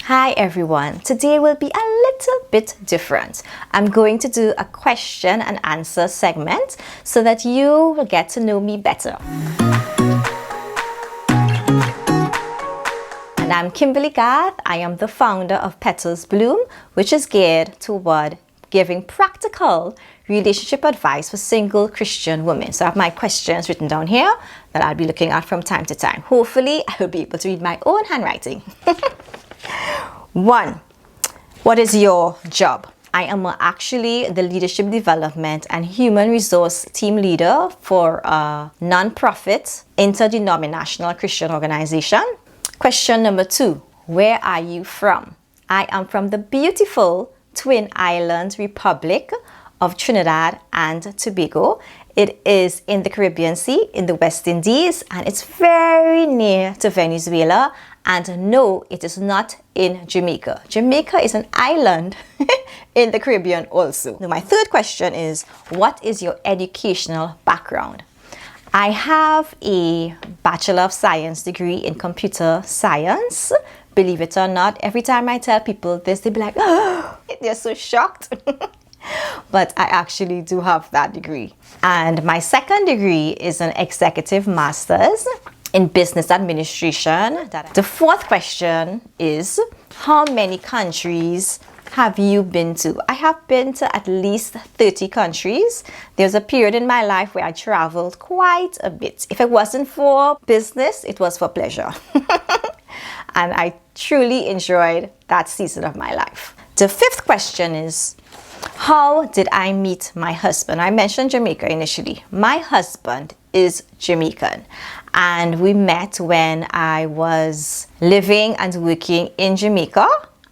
Hi everyone, today will be a little bit different. I'm going to do a question and answer segment so that you will get to know me better. And I'm Kimberly Garth. I am the founder of Petals Bloom, which is geared toward giving practical relationship advice for single Christian women. So I have my questions written down here that I'll be looking at from time to time. Hopefully I will be able to read my own handwriting. 1. What is your job? I am actually the leadership development and human resource team leader for a non-profit interdenominational Christian organization. Question number 2. Where are you from? I am from the beautiful Twin Islands Republic of Trinidad and Tobago. It is in the Caribbean Sea in the West Indies, and it's very near to Venezuela. And no, it is not in Jamaica. Jamaica is an island in the Caribbean also. Now, my third question is, what is your educational background? I have a Bachelor of Science degree in computer science. Believe it or not, every time I tell people this, they'll be like, oh, they're so shocked. But I actually do have that degree. And my second degree is an executive master's in business administration. The fourth question is, how many countries have you been to? I have been to at least 30 countries. There's a period in my life where I traveled quite a bit. If it wasn't for business, it was for pleasure. And I truly enjoyed that season of my life. The fifth question is, how did I meet my husband? I mentioned Jamaica initially. My husband is Jamaican, and we met when I was living and working in Jamaica,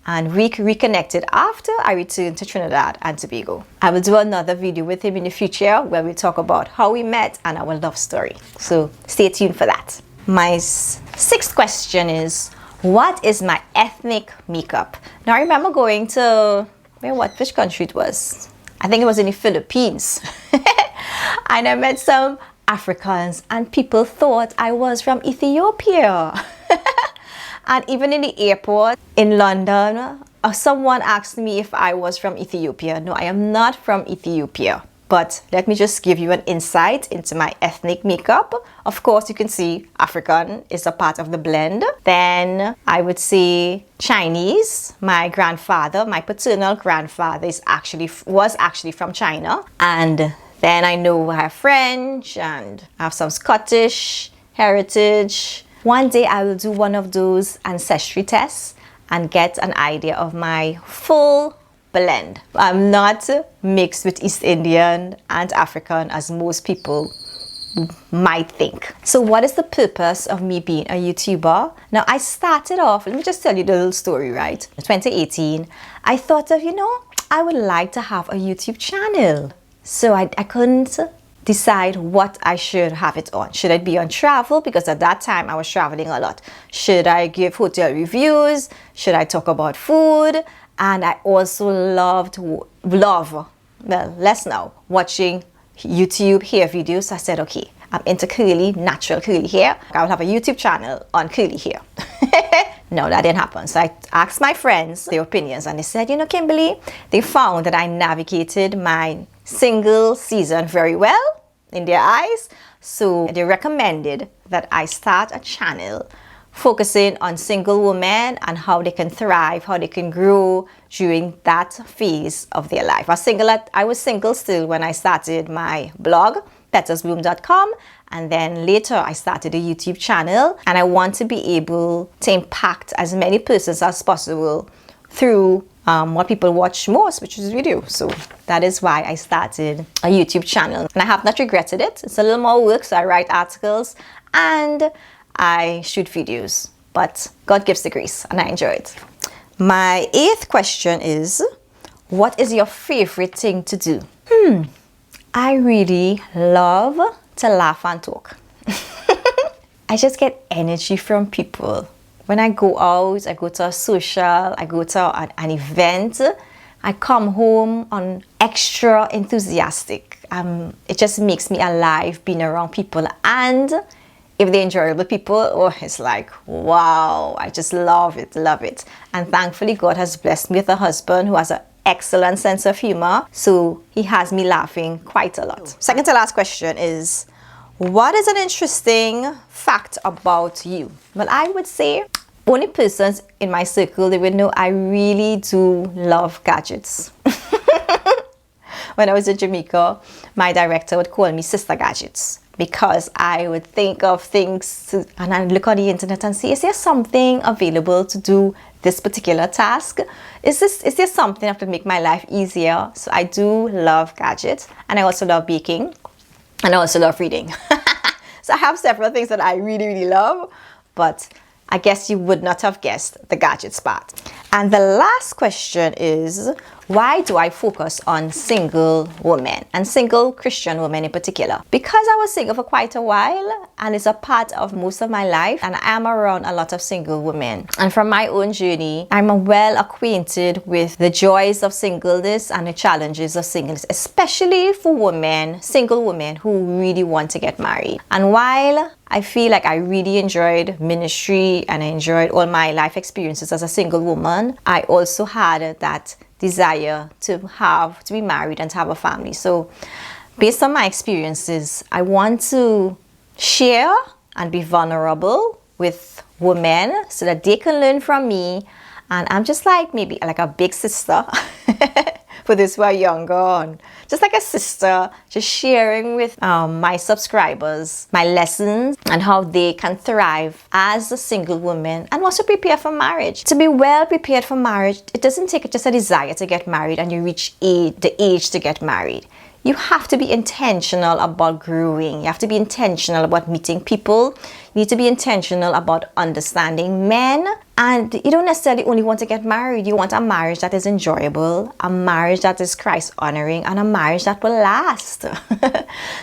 and we reconnected after I returned to Trinidad and Tobago. I will do another video with him in the future where we talk about how we met and our love story. So stay tuned for that. My sixth question is, what is my ethnic makeup? Now I remember going to, which country it was? I think it was in the Philippines. And I met some Africans and people thought I was from Ethiopia. And even in the airport in London, someone asked me if I was from Ethiopia. No, I am not from Ethiopia. But let me just give you an insight into my ethnic makeup. Of course, you can see African is a part of the blend. Then I would say Chinese. My grandfather, my paternal grandfather was actually from China. And then I know I have French and I have some Scottish heritage. One day I will do one of those ancestry tests and get an idea of my full blend. I'm not mixed with East Indian and African as most people might think. So what is the purpose of me being a YouTuber? Now I started off, let me just tell you the little story, right? In 2018, I thought of, I would like to have a YouTube channel. So I couldn't decide what I should have it on. Should I be on travel? Because at that time I was traveling a lot. Should I give hotel reviews? Should I talk about food? And I also less now, watching YouTube hair videos. I said, okay, I'm into natural curly hair. I will have a YouTube channel on curly hair. No, that didn't happen. So I asked my friends their opinions and they said, Kimberly, they found that I navigated my single season very well in their eyes. So they recommended that I start a channel focusing on single women and how they can thrive, how they can grow during that phase of their life. I was single still when I started my blog, petalsbloom.com, and then later I started a YouTube channel, and I want to be able to impact as many persons as possible through what people watch most, which is video. So that is why I started a YouTube channel, and I have not regretted it. It's a little more work, so I write articles and I shoot videos, but God gives the grace and I enjoy it. My eighth question is, what is your favorite thing to do? I really love to laugh and talk. I just get energy from people. When I go out, I go to a social, I go to an event, I come home on extra enthusiastic. It just makes me alive being around people, and if they're enjoyable people, oh, it's like, wow, I just love it, love it. And thankfully, God has blessed me with a husband who has an excellent sense of humor. So he has me laughing quite a lot. Second to last question is, what is an interesting fact about you? Well, I would say only persons in my circle, they would know I really do love gadgets. When I was in Jamaica, my director would call me Sister Gadgets, because I would think of things and I'd look on the internet and see, is there something available to do this particular task? Is there something that would make my life easier? So I do love gadgets, and I also love baking, and I also love reading. So I have several things that I really, really love, but I guess you would not have guessed the gadgets part. And the last question is, why do I focus on single women and single Christian women in particular? Because I was single for quite a while, and it's a part of most of my life, and I am around a lot of single women. And from my own journey, I'm well acquainted with the joys of singleness and the challenges of singleness, especially for women, single women who really want to get married. And while I feel like I really enjoyed ministry and I enjoyed all my life experiences as a single woman, I also had that desire to be married and to have a family. So based on my experiences, I want to share and be vulnerable with women so that they can learn from me. And I'm just like maybe like a big sister for those who are younger, and just like a sister, just sharing with my subscribers my lessons and how they can thrive as a single woman and also prepare for marriage. To be well prepared for marriage, it doesn't take just a desire to get married and you reach the age to get married. You have to be intentional about growing. You have to be intentional about meeting people. You need to be intentional about understanding men. And you don't necessarily only want to get married. You want a marriage that is enjoyable, a marriage that is Christ-honoring, and a marriage that will last.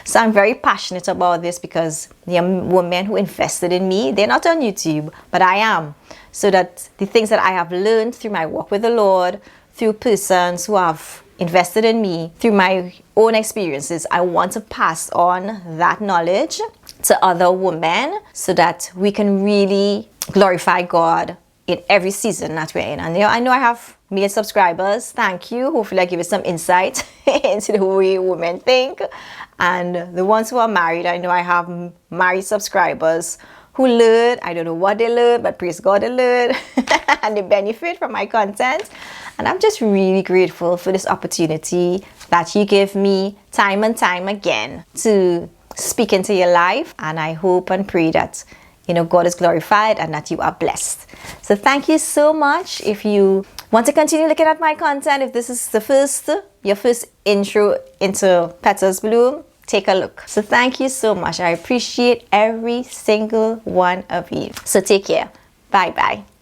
So I'm very passionate about this because the women who invested in me, they're not on YouTube, but I am. So that the things that I have learned through my walk with the Lord, through persons who have invested in me, through my own experiences, I want to pass on that knowledge to other women so that we can really glorify God in every season that we're in. And I know I have male subscribers. Thank you. Hopefully I give you some insight into the way women think. And the ones who are married, I know I have married subscribers who learn. I don't know what they learn, but praise God they learn and they benefit from my content. And I'm just really grateful for this opportunity that you give me time and time again to speak into your life. And I hope and pray that God is glorified and that you are blessed. So thank you so much. If you want to continue looking at my content, if this is your first intro into Petals Bloom, take a look. So thank you so much. I appreciate every single one of you. So take care. Bye bye.